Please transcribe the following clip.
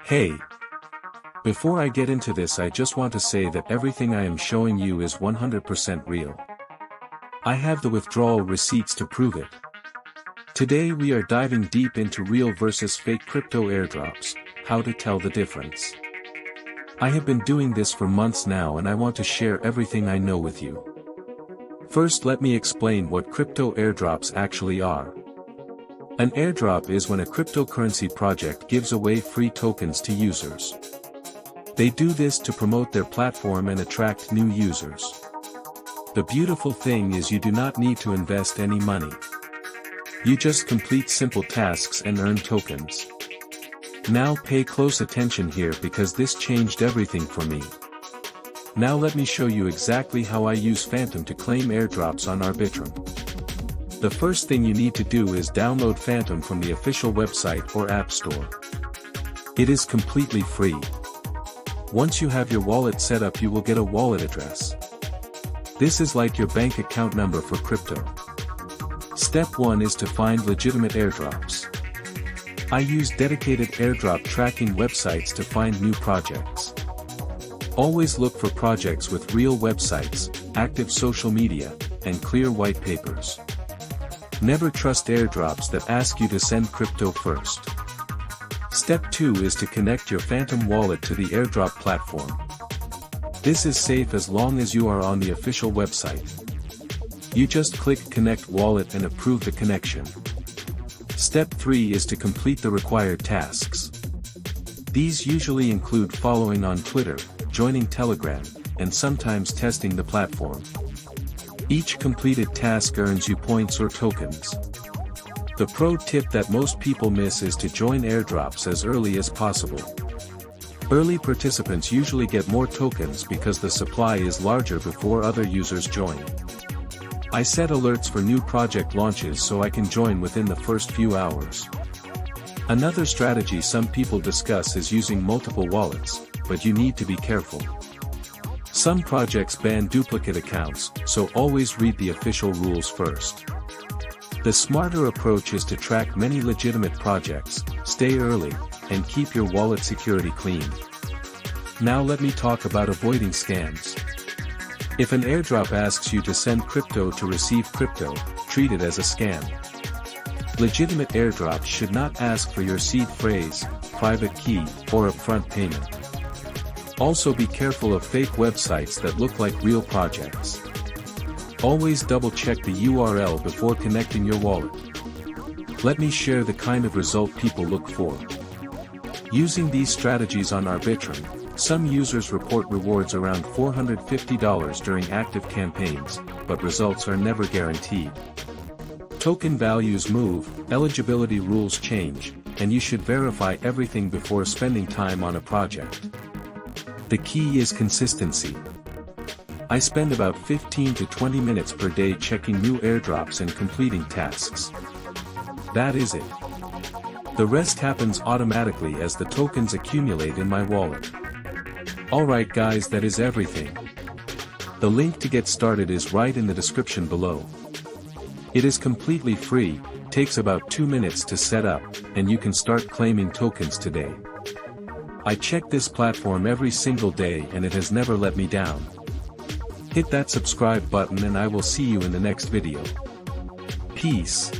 Hey! Before I get into this, I just want to say that everything I am showing you is 100% real. I have the withdrawal receipts to prove it. Today we are diving deep into real versus fake crypto airdrops, how to tell the difference. I have been doing this for months now and I want to share everything I know with you. First, let me explain what crypto airdrops actually are. An airdrop is when a cryptocurrency project gives away free tokens to users. They do this to promote their platform and attract new users. The beautiful thing is you do not need to invest any money. You just complete simple tasks and earn tokens. Now pay close attention here because this changed everything for me. Now let me show you exactly how I use Phantom to claim airdrops on Arbitrum. The first thing you need to do is download Phantom from the official website or app store. It is completely free. Once you have your wallet set up, you will get a wallet address. This is like your bank account number for crypto. Step 1 is to find legitimate airdrops. I use dedicated airdrop tracking websites to find new projects. Always look for projects with real websites, active social media, and clear white papers. Never trust airdrops that ask you to send crypto first. Step 2 is to connect your Phantom wallet to the airdrop platform. This is safe as long as you are on the official website. You just click Connect Wallet and approve the connection. Step 3 is to complete the required tasks. These usually include following on Twitter, joining Telegram, and sometimes testing the platform. Each completed task earns you points or tokens. The pro tip that most people miss is to join airdrops as early as possible. Early participants usually get more tokens because the supply is larger before other users join. I set alerts for new project launches so I can join within the first few hours. Another strategy some people discuss is using multiple wallets, but you need to be careful. Some projects ban duplicate accounts, so always read the official rules first. The smarter approach is to track many legitimate projects, stay early, and keep your wallet security clean. Now let me talk about avoiding scams. If an airdrop asks you to send crypto to receive crypto, treat it as a scam. Legitimate airdrops should not ask for your seed phrase, private key, or upfront payment. Also be careful of fake websites that look like real projects. Always double-check the URL before connecting your wallet. Let me share the kind of result people look for. Using these strategies on Arbitrum, some users report rewards around $450 during active campaigns, but results are never guaranteed. Token values move, eligibility rules change, and you should verify everything before spending time on a project. The key is consistency. I spend about 15 to 20 minutes per day checking new airdrops and completing tasks. That is it. The rest happens automatically as the tokens accumulate in my wallet. Alright guys, that is everything. The link to get started is right in the description below. It is completely free, takes about 2 minutes to set up, and you can start claiming tokens today. I check this platform every single day and it has never let me down. Hit that subscribe button and I will see you in the next video. Peace.